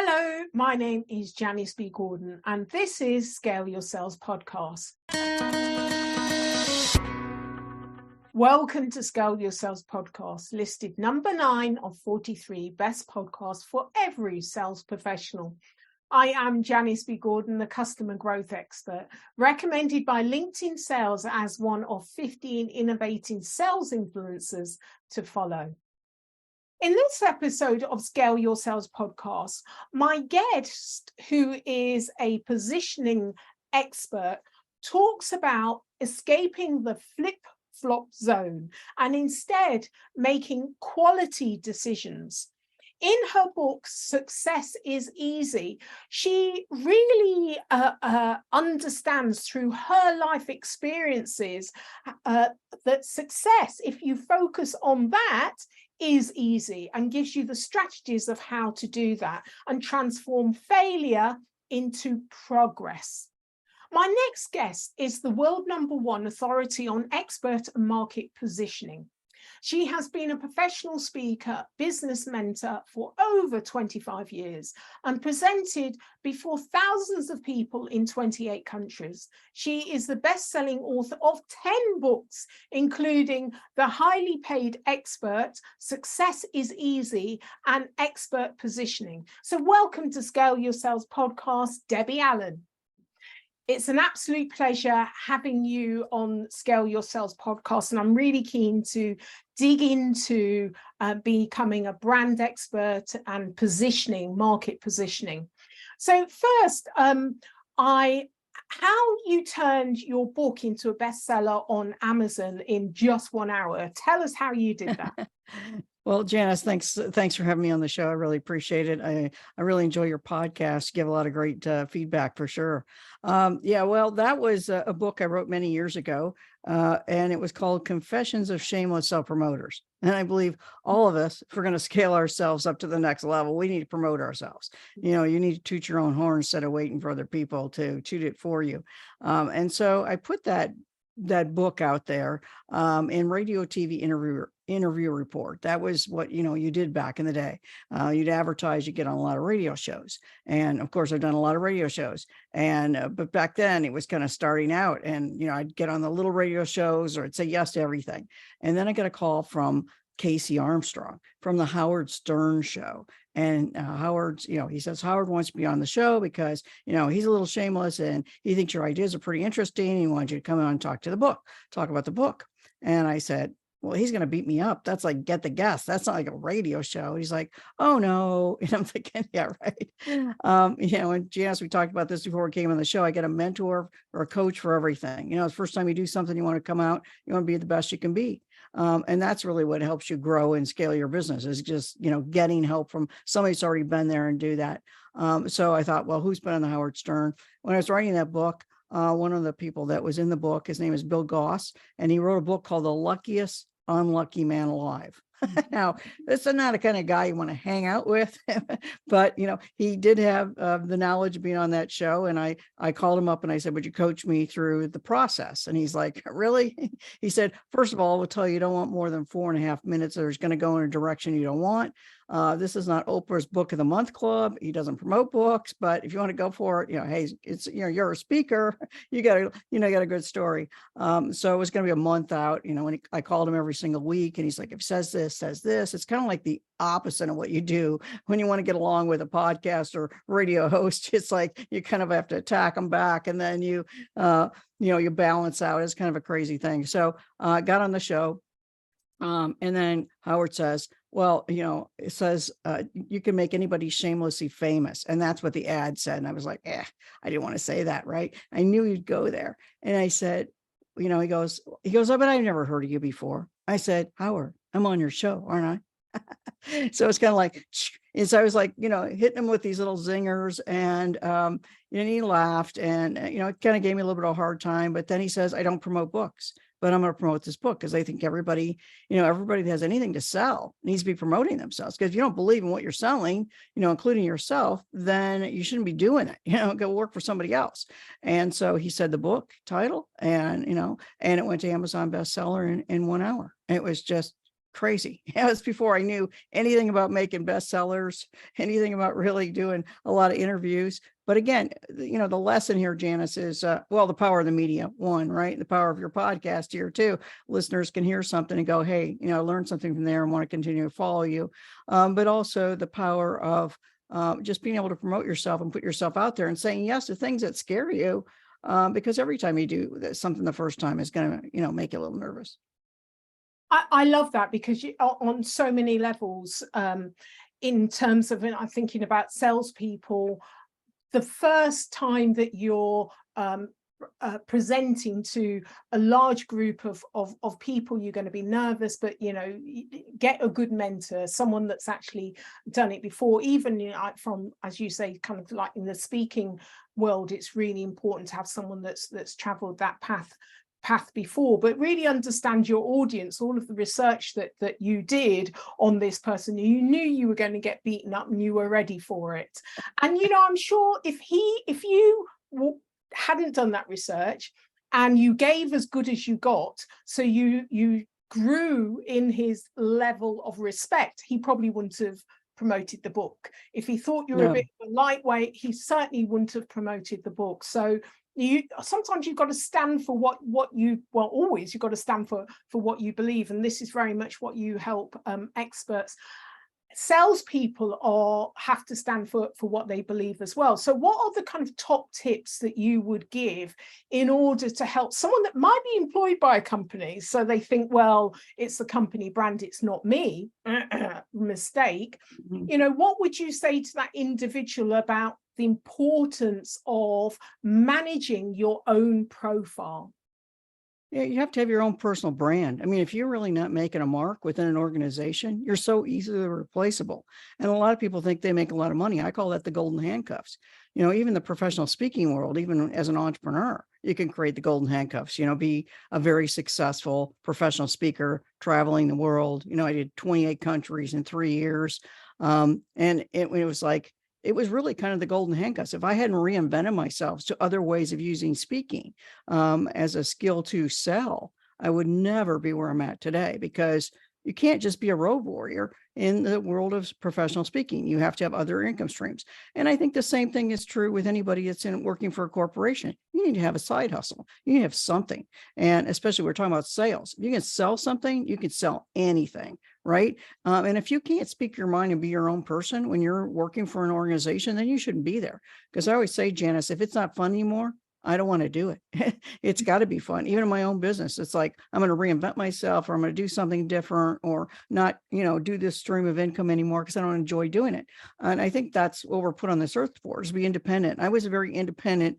Hello, my name is Janice B. Gordon, and this is Scale Your Sales Podcast. Welcome to Scale Your Sales Podcast, listed number 9 of 43 best podcasts for every sales professional. I am Janice B. Gordon, the customer growth expert, recommended by LinkedIn Sales as one of 15 innovating sales influencers to follow. In this episode of Scale Your Sales Podcast, my guest, who is a positioning expert, talks about escaping the flip-flop zone and instead making quality decisions. In her book, Success is Easy, she really understands through her life experiences that success, if you focus on that, is easy, and gives you the strategies of how to do that and transform failure into progress. My next guest is the world #1 authority on expert and market positioning. She has been a professional speaker, business mentor for over 25 years and presented before thousands of people in 28 countries. She is the best-selling author of 10 books, including The Highly Paid Expert, Success is Easy, and Expert Positioning. So welcome to Scale Your Sales Podcast, Debbie Allen. It's an absolute pleasure having you on Scale Your Sales Podcast, and I'm really keen to dig into becoming a brand expert and positioning, market positioning. So first, how you turned your book into a bestseller on Amazon in just 1 hour. Tell us how you did that. Well, Janice, thanks for having me on the show. I really appreciate it. I really enjoy your podcast. You give a lot of great feedback for sure. Well, that was a book I wrote many years ago, and it was called Confessions of Shameless Self-Promoters. And I believe all of us, if we're going to scale ourselves up to the next level, we need to promote ourselves. You know, you need to toot your own horn instead of waiting for other people to toot it for you. And so I put that book out there in radio, TV interview report. That was what, you did back in the day. You'd advertise, you get on a lot of radio shows. And of course, I've done a lot of radio shows. And, but back then it was kind of starting out, and, I'd get on the little radio shows or I'd say yes to everything. And then I got a call from Casey Armstrong from the Howard Stern show. And Howard's, he says, Howard wants to be on the show because, he's a little shameless and he thinks your ideas are pretty interesting. And he wants you to come on and talk about the book. And I said, well, he's going to beat me up. That's like Get the Guest. That's not like a radio show. He's like, oh no. And I'm thinking, yeah, right. And Janice, we talked about this before we came on the show. I get a mentor or a coach for everything. The first time you do something, you want to come out, you want to be the best you can be. And that's really what helps you grow and scale your business, is just, getting help from somebody who's already been there and do that. So I thought, well, who's been on the Howard Stern? When I was writing that book, one of the people that was in the book, his name is Bill Goss, and he wrote a book called The Luckiest Unlucky Man Alive. Now, this is not the kind of guy you want to hang out with, but, he did have the knowledge of being on that show. And I called him up and I said, would you coach me through the process? And he's like, really? He said, first of all, we'll tell you don't want more than 4.5 minutes. Or it's going to go in a direction you don't want. This is not Oprah's Book of the Month Club. He doesn't promote books, but if you want to go for it, hey, it's, you're a speaker, you got a good story. So it was going to be a month out, when I called him every single week, and he's like, if he says this, it's kind of like the opposite of what you do when you want to get along with a podcast or radio host. It's like, you kind of have to attack them back, and then you balance out. It's kind of a crazy thing. So I got on the show. And then Howard says, well, it says you can make anybody shamelessly famous. And that's what the ad said. And I was like, I didn't want to say that. Right. I knew you'd go there. And I said, he goes, oh, but I've never heard of you before. I said, Howard, I'm on your show, aren't I? So it's kind of like, and so I was like, hitting him with these little zingers, and he laughed, and, it kind of gave me a little bit of a hard time. But then he says, I don't promote books, but I'm going to promote this book because I think everybody that has anything to sell needs to be promoting themselves. Because if you don't believe in what you're selling, including yourself, then you shouldn't be doing it. Go work for somebody else. And so he said the book title, and, and it went to Amazon bestseller in 1 hour. It was just crazy. It was before I knew anything about making bestsellers, anything about really doing a lot of interviews. But again, the lesson here, Janice, is, well, the power of the media, one, right? The power of your podcast here, too. Listeners can hear something and go, hey, learn something from there and want to continue to follow you. But also the power of just being able to promote yourself and put yourself out there and saying yes to things that scare you. Because every time you do something the first time is going to, make you a little nervous. I love that, because on so many levels, in terms of, I'm thinking about salespeople, the first time that you're presenting to a large group of people, you're going to be nervous, but get a good mentor, someone that's actually done it before. Even from, as you say, kind of like in the speaking world, it's really important to have someone that's traveled that path before, but really understand your audience, all of the research that you did on this person. You knew you were going to get beaten up and you were ready for it. And I'm sure if you hadn't done that research and you gave as good as you got, so you grew in his level of respect, he probably wouldn't have promoted the book. If he thought you were a bit of a lightweight, he certainly wouldn't have promoted the book. So sometimes you've got to stand for always you've got to stand for what you believe, and this is very much what you help experts. Salespeople have to stand for what they believe as well. So what are the kind of top tips that you would give in order to help someone that might be employed by a company, so they think, well, it's the company brand, it's not me, mistake. What would you say to that individual about the importance of managing your own profile? Yeah, you have to have your own personal brand. I mean, if you're really not making a mark within an organization, you're so easily replaceable. And a lot of people think they make a lot of money. I call that the golden handcuffs. Even the professional speaking world, even as an entrepreneur, you can create the golden handcuffs, be a very successful professional speaker traveling the world. I did 28 countries in 3 years. And it was like, it was really kind of the golden handcuffs. If I hadn't reinvented myself to other ways of using speaking as a skill to sell, I would never be where I'm at today, because you can't just be a road warrior in the world of professional speaking. You have to have other income streams. And I think the same thing is true with anybody that's working for a corporation. You need to have a side hustle. You need to have something. And especially we're talking about sales. If you can sell something, you can sell anything, right? And if you can't speak your mind and be your own person when you're working for an organization, then you shouldn't be there. Because I always say, Janice, if it's not fun anymore, I don't want to do it. It's got to be fun. Even in my own business, it's like, I'm going to reinvent myself, or I'm going to do something different, or not, do this stream of income anymore because I don't enjoy doing it. And I think that's what we're put on this earth for, is be independent. I was a very independent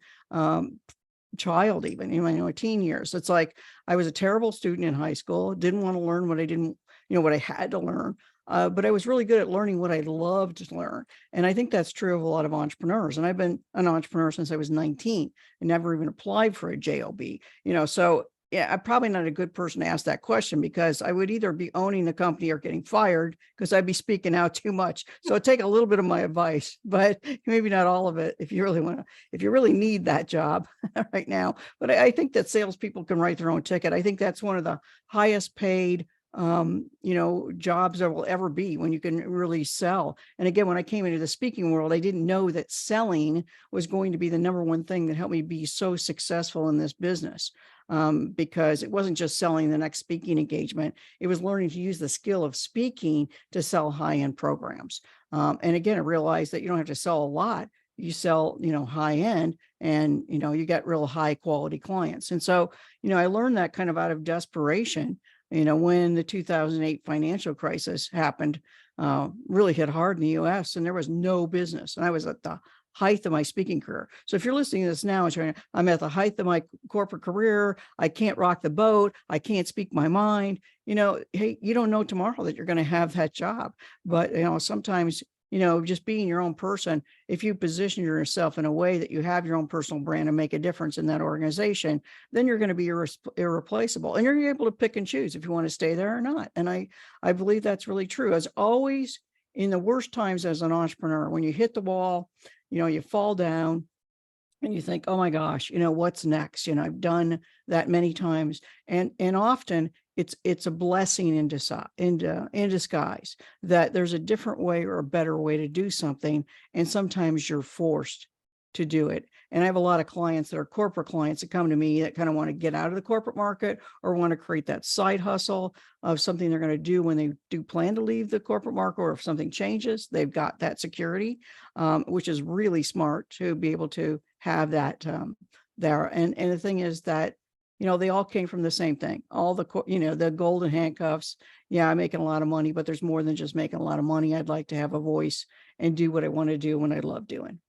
child, even in my teen years. It's like, I was a terrible student in high school, didn't want to learn what I didn't, what I had to learn. But I was really good at learning what I loved to learn. And I think that's true of a lot of entrepreneurs. And I've been an entrepreneur since I was 19 and never even applied for a job. So yeah, I'm probably not a good person to ask that question, because I would either be owning the company or getting fired, because I'd be speaking out too much. So take a little bit of my advice, but maybe not all of it if you really need that job right now. But I think that salespeople can write their own ticket. I think that's one of the highest paid jobs there will ever be, when you can really sell. And again, when I came into the speaking world, I didn't know that selling was going to be the number one thing that helped me be so successful in this business. Because it wasn't just selling the next speaking engagement. It was learning to use the skill of speaking to sell high-end programs. And again, I realized that you don't have to sell a lot. You sell, high end, and, you get real high quality clients. And so, I learned that kind of out of desperation. When the 2008 financial crisis happened, really hit hard in the US, and there was no business. And I was at the height of my speaking career. So if you're listening to this now, I'm at the height of my corporate career. I can't rock the boat. I can't speak my mind. Hey, you don't know tomorrow that you're going to have that job. But, sometimes, just being your own person, if you position yourself in a way that you have your own personal brand and make a difference in that organization, then you're going to be irreplaceable, and you're able to pick and choose if you want to stay there or not. And I believe that's really true. As always, in the worst times as an entrepreneur, when you hit the wall, you fall down and you think, oh my gosh, what's next? I've done that many times. And often it's a blessing in disguise, that there's a different way or a better way to do something. And sometimes you're forced to do it. And I have a lot of clients that are corporate clients that come to me that kind of want to get out of the corporate market or want to create that side hustle of something they're going to do when they do plan to leave the corporate market, or if something changes, they've got that security, which is really smart to be able to have that there. And the thing is that, they all came from the same thing. All the golden handcuffs. Yeah, I'm making a lot of money, but there's more than just making a lot of money. I'd like to have a voice and do what I want to do when I love doing.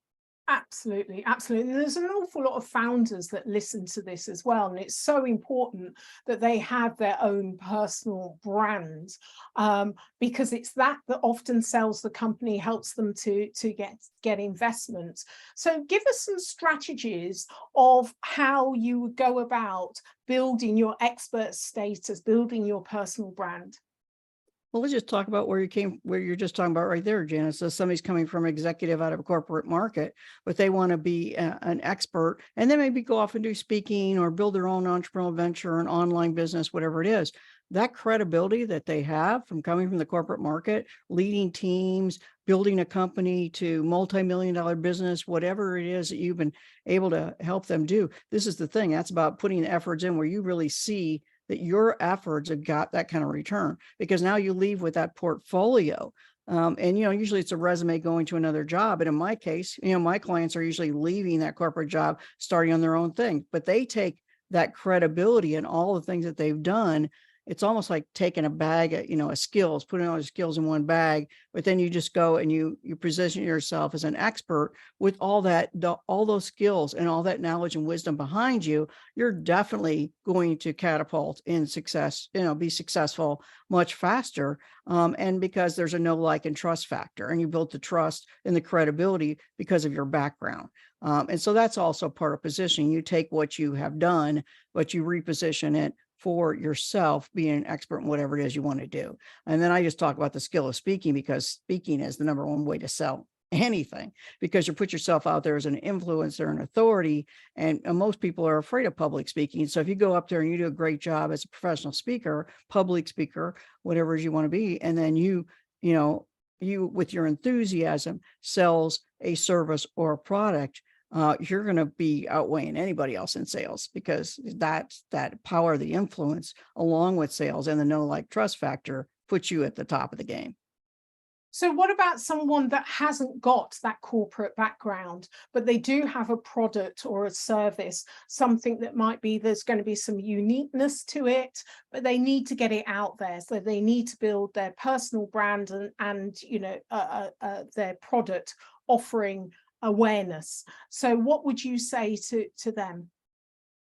Absolutely, absolutely. There's an awful lot of founders that listen to this as well, and it's so important that they have their own personal brand, because it's that often sells the company, helps them to get investments. So, give us some strategies of how you would go about building your expert status, building your personal brand. Well, let's just talk about where you're just talking about right there, Janice. So somebody's coming from executive out of a corporate market, but they want to be an expert, and then maybe go off and do speaking or build their own entrepreneurial venture, an online business, whatever it is. That credibility that they have from coming from the corporate market, leading teams, building a company to multi-million-dollar business, whatever it is that you've been able to help them do. This is the thing. That's about putting the efforts in where you really see that your efforts have got that kind of return, because now you leave with that portfolio. And, usually it's a resume going to another job. And in my case, my clients are usually leaving that corporate job, starting on their own thing, but they take that credibility and all the things that they've done. It's almost like taking a bag of skills, putting all your skills in one bag, but then you just go and you position yourself as an expert with all those skills and all that knowledge and wisdom behind you. You're definitely going to catapult in success, be successful much faster. And because there's a know, like, and trust factor, and you built the trust and the credibility because of your background. And so that's also part of positioning. You take what you have done, but you reposition it for yourself, being an expert in whatever it is you want to do. And then I just talk about the skill of speaking, because speaking is the number one way to sell anything, because you put yourself out there as an influencer and authority. And most people are afraid of public speaking. So if you go up there and you do a great job as a professional speaker, public speaker, whatever it is you want to be, and then you with your enthusiasm sells a service or a product, you're going to be outweighing anybody else in sales, because that power of the influence, along with sales and the know, like, trust factor, puts you at the top of the game. So what about someone that hasn't got that corporate background, but they do have a product or a service, something that might be, there's going to be some uniqueness to it, but they need to get it out there. So they need to build their personal brand and their product offering awareness. So what would you say to them?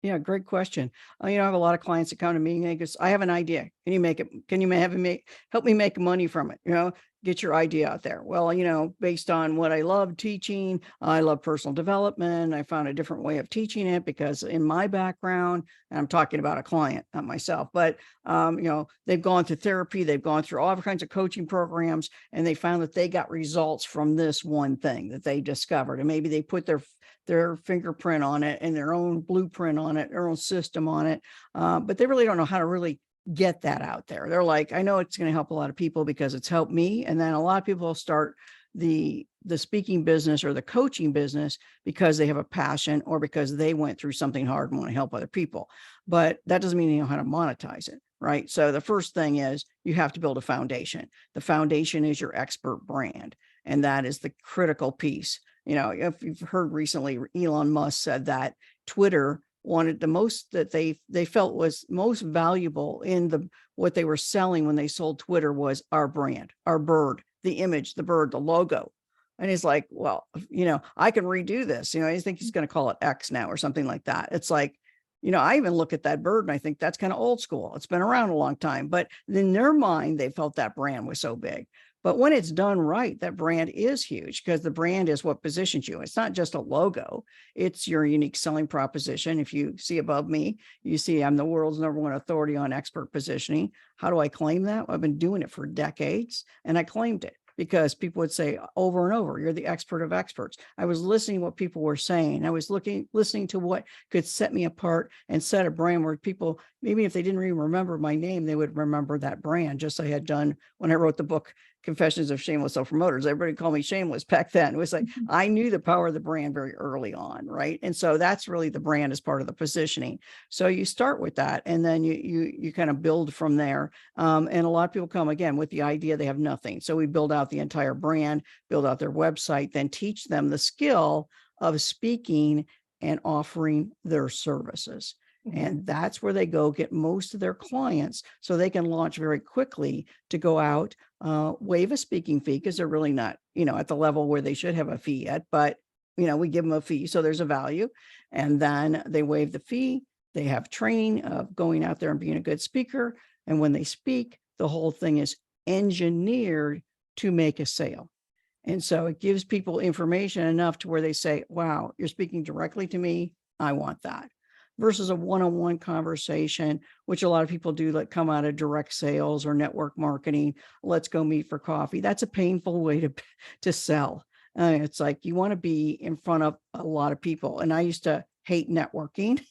Yeah, great question. I have a lot of clients that come to me and they go, I have an idea. Can you make it? Can you help me make money from it? Get your idea out there. Well, based on what I love teaching, I love personal development. I found a different way of teaching it, because in my background, and I'm talking about a client, not myself, but they've gone through therapy, they've gone through all kinds of coaching programs, and they found that they got results from this one thing that they discovered. And maybe they put their fingerprint on it and their own blueprint on it, their own system on it. But they really don't know how to really get that out there. They're like, I know it's going to help a lot of people because it's helped me. And then a lot of people start the speaking business or the coaching business because they have a passion or because they went through something hard and want to help other people. But that doesn't mean they know how to monetize it, right? So the first thing is you have to build a foundation. The foundation is your expert brand. And that is the critical piece. If you've heard recently, Elon Musk said that Twitter wanted the most, that they felt was most valuable in what they were selling when they sold Twitter, was our brand, our bird, the image, the bird, the logo. And he's like, well, I can redo this. I think he's going to call it X now or something like that. It's like, I even look at that bird and I think that's kind of old school. It's been around a long time, but in their mind, they felt that brand was so big. But when it's done right, that brand is huge, because the brand is what positions you. It's not just a logo. It's your unique selling proposition. If you see above me, you see I'm the world's #1 authority on expert positioning. How do I claim that? Well, I've been doing it for decades, and I claimed it because people would say over and over, you're the expert of experts. I was listening to what people were saying. I was listening to what could set me apart and set a brand where people, maybe if they didn't even remember my name, they would remember that brand, just like I had done when I wrote the book, Confessions of Shameless Self-Promoters. Everybody called me shameless back then. It was like, I knew the power of the brand very early on, right? And so that's really the brand as part of the positioning. So you start with that, and then you kind of build from there. And a lot of people come again with the idea they have nothing. So we build out the entire brand, build out their website, then teach them the skill of speaking and offering their services. And that's where they go get most of their clients, so they can launch very quickly to go out, waive a speaking fee, because they're really not, at the level where they should have a fee yet, but we give them a fee, so there's a value. And then they waive the fee. They have training of going out there and being a good speaker. And when they speak, the whole thing is engineered to make a sale. And so it gives people information enough to where they say, wow, you're speaking directly to me. I want that. Versus a one-on-one conversation, which a lot of people do, like come out of direct sales or network marketing. Let's go meet for coffee. That's a painful way to sell. It's like you want to be in front of a lot of people. And I used to hate networking.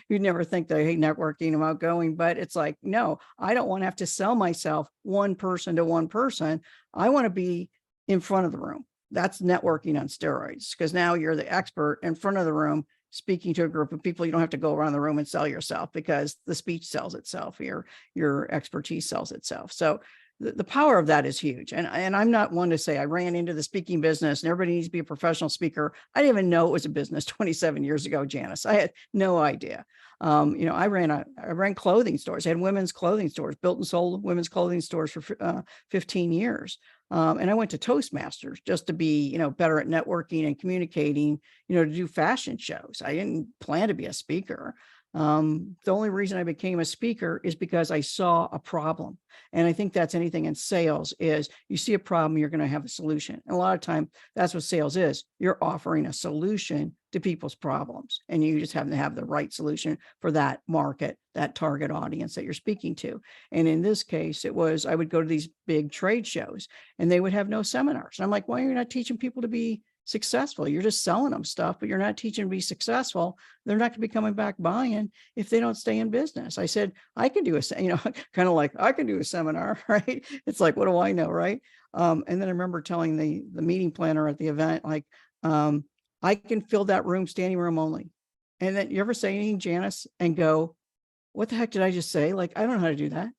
You'd never think that I hate networking, I'm outgoing, but it's like, no, I don't want to have to sell myself one person to one person. I want to be in front of the room. That's networking on steroids, because now you're the expert in front of the room, speaking to a group of people. You don't have to go around the room and sell yourself, because the speech sells itself. Your expertise sells itself. So the power of that is huge. And I'm not one to say I ran into the speaking business and everybody needs to be a professional speaker. I didn't even know it was a business 27 years ago, Janice. I had no idea. I ran clothing stores. I had women's clothing stores, built and sold women's clothing stores for 15 years. And I went to Toastmasters just to be, better at networking and communicating, to do fashion shows. I didn't plan to be a speaker. The only reason I became a speaker is because I saw a problem. And I think that's anything in sales is you see a problem, you're going to have a solution. And a lot of time that's what sales is. You're offering a solution to people's problems, and you just have to have the right solution for that market, that target audience that you're speaking to. And in this case, it was, I would go to these big trade shows and they would have no seminars. And I'm like, why are you not teaching people to be successful? You're just selling them stuff, but you're not teaching them to be successful. They're not going to be coming back buying if they don't stay in business. I said, I can do kind of like I can do a seminar, right? It's like, what do I know, right? And then I remember telling the meeting planner at the event, like, I can fill that room, standing room only. And then you ever say anything, Janice, and go, what the heck did I just say? Like, I don't know how to do that.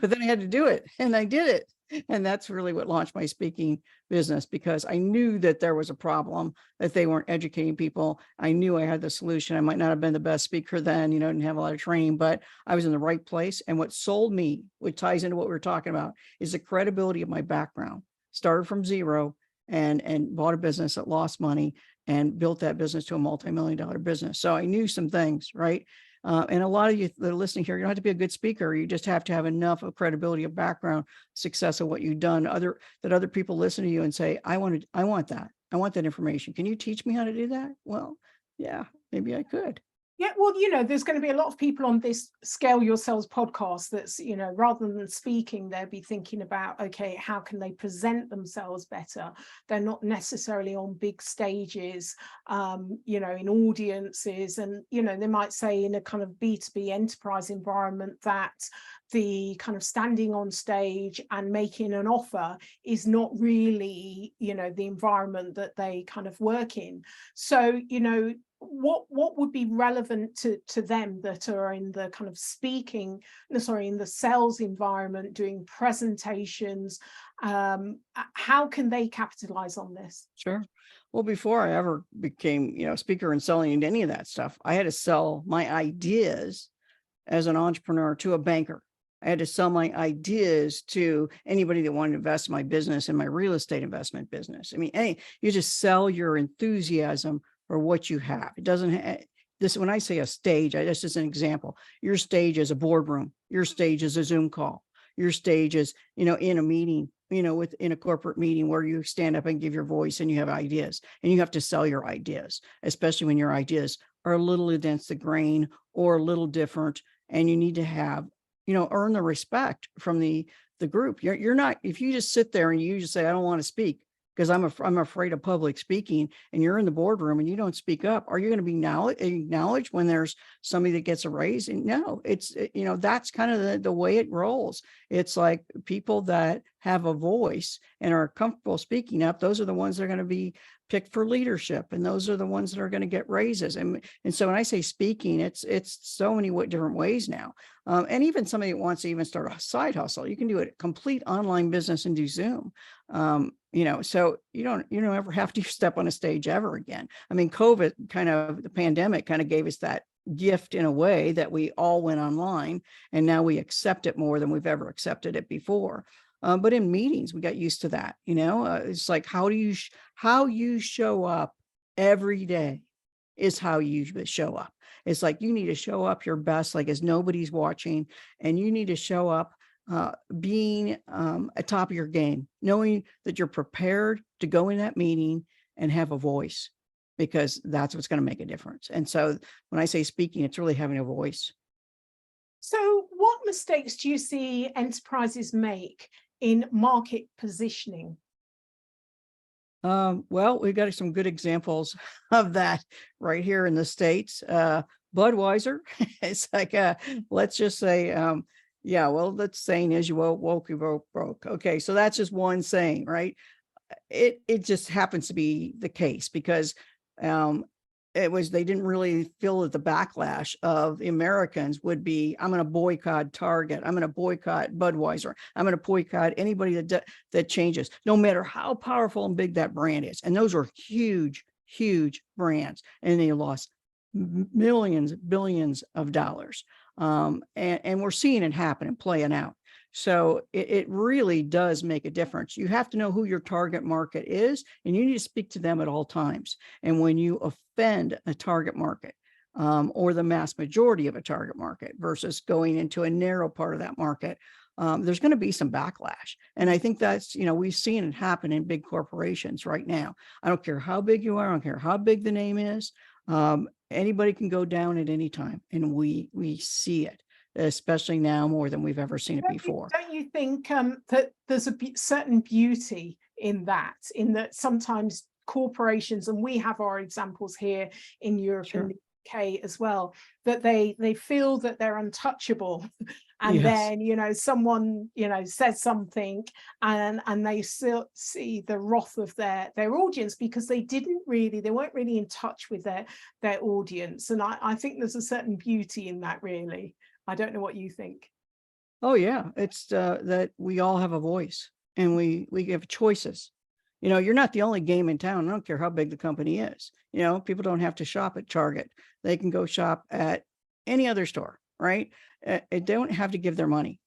But then I had to do it, and I did it. And that's really what launched my speaking business, because I knew that there was a problem, that they weren't educating people. I knew I had the solution. I might not have been the best speaker then, didn't have a lot of training, but I was in the right place. And what sold me, what ties into what we were talking about, is the credibility of my background. Started from zero and bought a business that lost money and built that business to a multi-million-dollar business. So I knew some things, right? And a lot of you that are listening here, you don't have to be a good speaker. You just have to have enough of credibility of background, success of what you've done, that other people listen to you and say, I want that. I want that information. Can you teach me how to do that? Well, yeah, maybe I could. Yeah, well, there's going to be a lot of people on this Scale Your Sales podcast that's, rather than speaking, they'll be thinking about, okay, how can they present themselves better? They're not necessarily on big stages, in audiences. And, they might say in a kind of B2B enterprise environment that the kind of standing on stage and making an offer is not really, the environment that they kind of work in. So, what would be relevant to them that are in the kind of in the sales environment, doing presentations? How can they capitalize on this? Sure. Well, before I ever became, speaker and selling into any of that stuff, I had to sell my ideas as an entrepreneur to a banker. I had to sell my ideas to anybody that wanted to invest in my business and my real estate investment business. I mean, you just sell your enthusiasm for what you have. It doesn't this, when I say a stage, that's just an example. Your stage is a boardroom. Your stage is a Zoom call. Your stage is, in a meeting, within a corporate meeting where you stand up and give your voice and you have ideas, and you have to sell your ideas, especially when your ideas are a little against the grain or a little different. And you need to have earn the respect from the group. You're not, if you just sit there and you just say, I don't want to speak because I'm afraid of public speaking, and you're in the boardroom and you don't speak up, are you going to be now acknowledged when there's somebody that gets a raise? And no, it's, that's kind of the way it rolls. It's like people that have a voice and are comfortable speaking up, those are the ones that are going to be picked for leadership, and those are the ones that are going to get raises. And so when I say speaking, it's so many different ways now. And even somebody that wants to even start a side hustle, you can do a complete online business and do Zoom. So you don't ever have to step on a stage ever again. I mean, the pandemic kind of gave us that gift in a way that we all went online, and now we accept it more than we've ever accepted it before. But in meetings, we got used to that. It's like, how you show up every day is how you show up. It's like, you need to show up your best, like as nobody's watching, and you need to show up being at top of your game, knowing that you're prepared to go in that meeting and have a voice, because that's what's going to make a difference. And so when I say speaking, it's really having a voice. So what mistakes do you see enterprises make in market positioning? Well, we've got some good examples of that right here in the States. Budweiser, it's like, let's just say, well, the saying is, you woke, you broke. Okay, so that's just one saying, right? It just happens to be the case because they didn't really feel that the backlash of the Americans would be, I'm going to boycott Target, I'm going to boycott Budweiser, I'm going to boycott anybody that changes, no matter how powerful and big that brand is. And those are huge, huge brands, and they lost millions, billions of dollars. And we're seeing it happen and playing out. So it really does make a difference. You have to know who your target market is, and you need to speak to them at all times. And when you offend a target market, or the mass majority of a target market versus going into a narrow part of that market, there's going to be some backlash. And I think that's, we've seen it happen in big corporations right now. I don't care how big you are, I don't care how big the name is. Anybody can go down at any time, and we see it, especially now more than we've ever seen it before. Don't you think that there's a certain beauty in that sometimes corporations, and we have our examples here in Europe and the UK as well, that they feel that they're untouchable, and then someone says something, and they still see the wrath of their audience because they weren't really in touch with their audience. And I think there's a certain beauty in that, really. I don't know what you think. Oh yeah, it's that we all have a voice, and we have choices. You're not the only game in town. I don't care how big the company is. People don't have to shop at Target. They can go shop at any other store, right? They don't have to give their money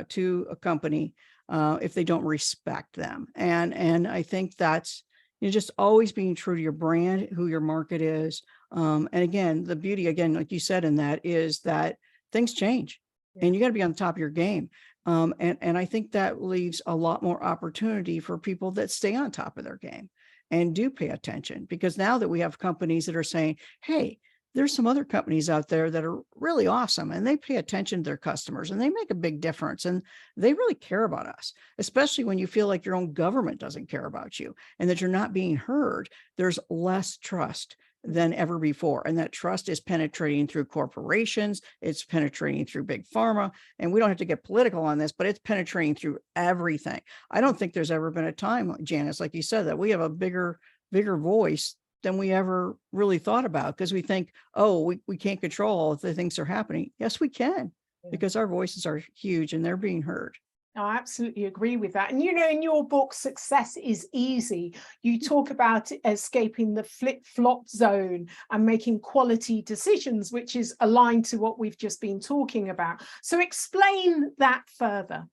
to a company if they don't respect them. And I think that's, just always being true to your brand, who your market is. And again, the beauty, again, like you said, in that is that things change, and you got to be on the top of your game. And I think that leaves a lot more opportunity for people that stay on top of their game and do pay attention, because now that we have companies that are saying, hey, there's some other companies out there that are really awesome, and they pay attention to their customers, and they make a big difference, and they really care about us, especially when you feel like your own government doesn't care about you and that you're not being heard. There's less trust than ever before. And that trust is penetrating through corporations, it's penetrating through big pharma. And we don't have to get political on this, but it's penetrating through everything. I don't think there's ever been a time, Janice, like you said, that we have a bigger voice than we ever really thought about, because we think, oh, we can't control all of the things that are happening. Yes, we can, because our voices are huge and they're being heard. I absolutely agree with that. And, in your book, Success is Easy, you talk about escaping the flip-flop zone and making quality decisions, which is aligned to what we've just been talking about. So explain that further.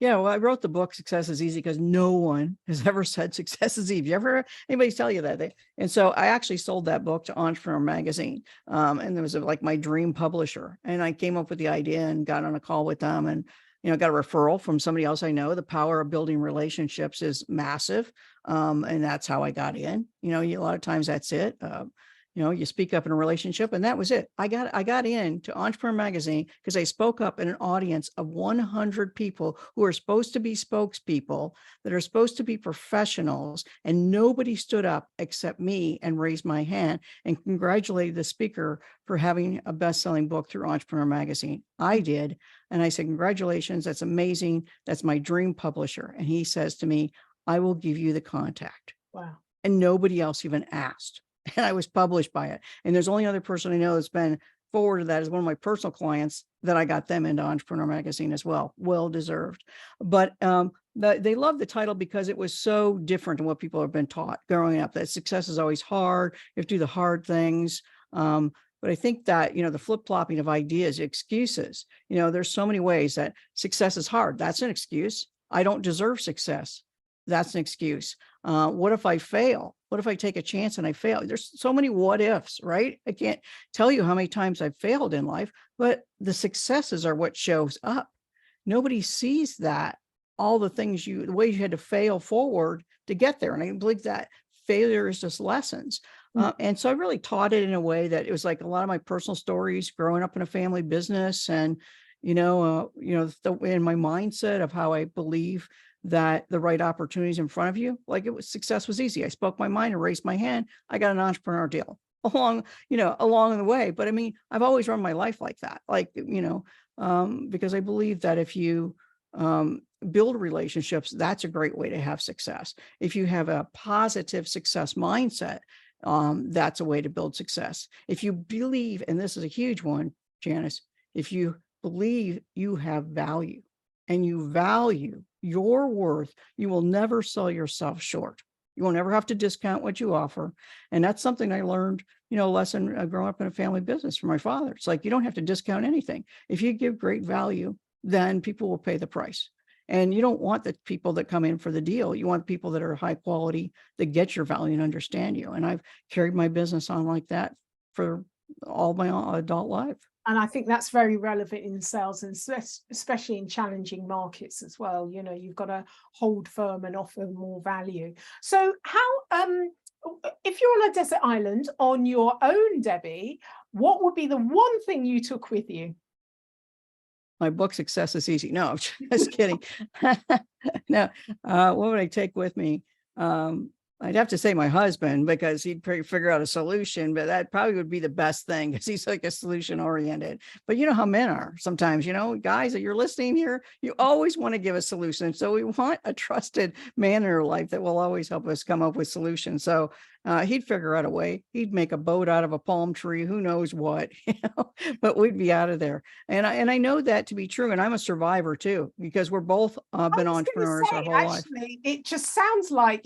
Yeah, well, I wrote the book Success is Easy because no one has ever said success is easy. You ever anybody tell you that? And so I actually sold that book to Entrepreneur Magazine. And there was like my dream publisher. And I came up with the idea and got on a call with them, and got a referral from somebody else I know. The power of building relationships is massive. And that's how I got in. A lot of times that's it. You speak up in a relationship, and that was it. I got into Entrepreneur Magazine because I spoke up in an audience of 100 people who are supposed to be spokespeople, that are supposed to be professionals, and nobody stood up except me and raised my hand and congratulated the speaker for having a best-selling book through Entrepreneur Magazine. I did. And I said, congratulations, that's amazing. That's my dream publisher. And he says to me, I will give you the contact. Wow. And nobody else even asked. And I was published by it. And there's only other person I know that's been forward to that is one of my personal clients that I got them into Entrepreneur Magazine as well. Well deserved. But they love the title because it was so different than what people have been taught growing up, that success is always hard. You have to do the hard things. But I think that, the flip-flopping of ideas, excuses, there's so many ways that success is hard. That's an excuse. I don't deserve success. That's an excuse. What if I fail? What if I take a chance and I fail? There's so many what ifs, right? I can't tell you how many times I've failed in life, but the successes are what shows up. Nobody sees that, all the things the way you had to fail forward to get there. And I believe that failure is just lessons. And so I really taught it in a way that it was like a lot of my personal stories growing up in a family business, and, in my mindset of how I believe that the right opportunities in front of you, like success was easy. I spoke my mind and raised my hand. I got an entrepreneur deal along the way. But I mean, I've always run my life like that, because I believe that if you build relationships, that's a great way to have success. If you have a positive success mindset, that's a way to build success. If you believe, and this is a huge one, Janice, if you believe you have value and you value your worth, you will never sell yourself short. You won't ever have to discount what you offer. And that's something I learned, a lesson growing up in a family business from my father. It's like, you don't have to discount anything. If you give great value, then people will pay the price. And you don't want the people that come in for the deal. You want people that are high quality, that get your value and understand you. And I've carried my business on like that for all my adult life. And I think that's very relevant in sales, and especially in challenging markets as well. You've got to hold firm and offer more value. So how, if you're on a desert island on your own, Debbie, what would be the one thing you took with you? My book, Success is Easy. No, I'm just kidding. No, what would I take with me? I'd have to say my husband, because he'd probably figure out a solution, but that probably would be the best thing, because he's like a solution oriented. But you know how men are sometimes, guys that you're listening here, you always want to give a solution. So we want a trusted man in our life that will always help us come up with solutions. So he'd figure out a way. He'd make a boat out of a palm tree, who knows what, but we'd be out of there. And I know that to be true. And I'm a survivor too, because we're both been entrepreneurs our whole life. It just sounds like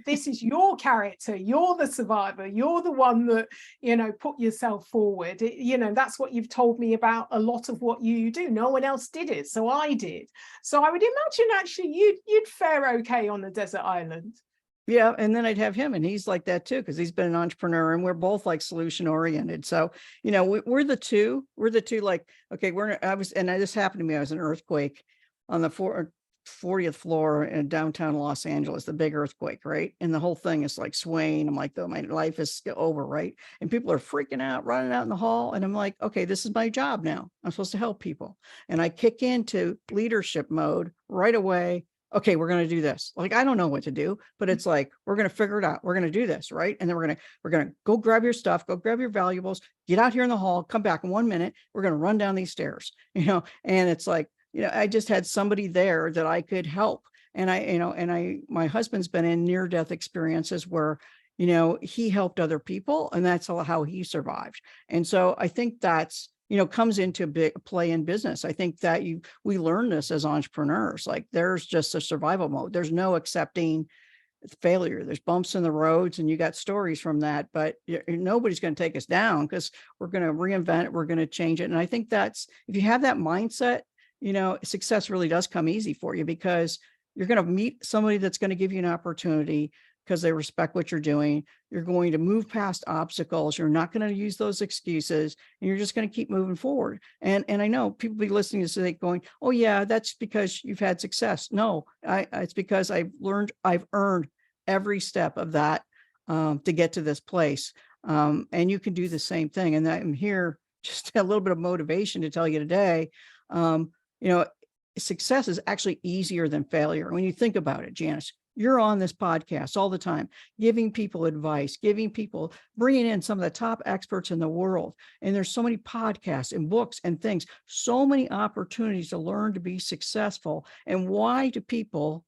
this is your character. You're the survivor. You're the one that, put yourself forward. That's what you've told me about a lot of what you do. No one else did it, so I did. So I would imagine actually you'd fare okay on a desert island. Yeah. And then I'd have him, and he's like that too, because he's been an entrepreneur, and we're both like solution oriented. So, we're the two, like, okay, this happened to me. I was in an earthquake on the 40th floor in downtown Los Angeles, the big earthquake, right? And the whole thing is like swaying. I'm like, my life is over, right? And people are freaking out, running out in the hall. And I'm like, okay, this is my job now. I'm supposed to help people. And I kick into leadership mode right away. Okay, we're going to do this. Like, I don't know what to do, but it's like, we're going to figure it out. We're going to do this. Right. And then we're going to go grab your stuff, go grab your valuables, get out here in the hall, come back in 1 minute. We're going to run down these stairs, and it's like, I just had somebody there that I could help. And my husband's been in near-death experiences where, he helped other people, and that's how he survived. And so I think that's, comes into a big play in business. I think that we learn this as entrepreneurs. Like, there's just a survival mode. There's no accepting failure. There's bumps in the roads, and you got stories from that, but nobody's going to take us down, because we're going to reinvent it. We're going to change it. And I think that's, if you have that mindset, success really does come easy for you, because you're going to meet somebody that's going to give you an opportunity because they respect what you're doing. You're going to move past obstacles. You're not going to use those excuses, and you're just going to keep moving forward. And I know people be listening to this going, oh yeah, that's because you've had success. No, it's because I've earned every step of that to get to this place. And you can do the same thing. And I'm here just a little bit of motivation to tell you today, success is actually easier than failure. When you think about it, Janice, you're on this podcast all the time, giving people advice, bringing in some of the top experts in the world. And there's so many podcasts and books and things, so many opportunities to learn to be successful. And why do people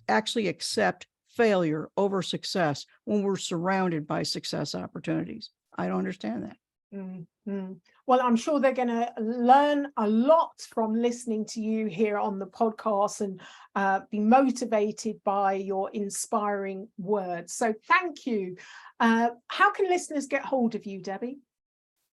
actually accept failure over success when we're surrounded by success opportunities? I don't understand that. Mm-hmm. Well, I'm sure they're going to learn a lot from listening to you here on the podcast and be motivated by your inspiring words. So thank you. How can listeners get hold of you, Debbie?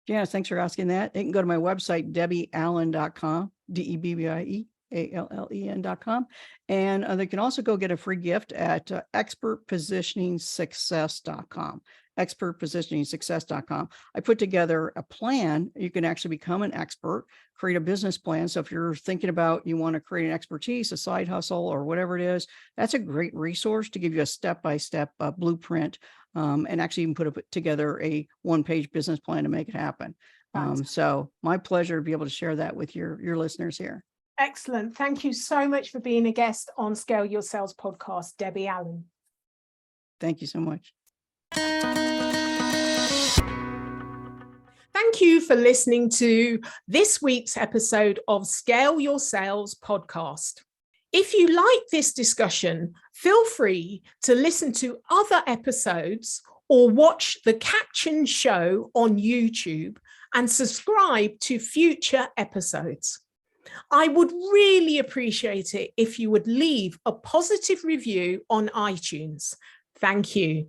Janice, thanks for asking that. They can go to my website, debbieallen.com, DEBBIEALLEN.com. And they can also go get a free gift at expertpositioningsuccess.com. expertpositioningsuccess.com. I put together a plan. You can actually become an expert, create a business plan. So if you're thinking about, you want to create an expertise, a side hustle, or whatever it is, that's a great resource to give you a step-by-step blueprint, and actually even put together a one-page business plan to make it happen. So my pleasure to be able to share that with your listeners here. Excellent. Thank you so much for being a guest on Scale Your Sales podcast, Debbie Allen. Thank you so much. Thank you for listening to this week's episode of Scale Your Sales podcast. If you like this discussion, feel free to listen to other episodes or watch the captioned show on YouTube and subscribe to future episodes. I would really appreciate it if you would leave a positive review on iTunes. Thank you.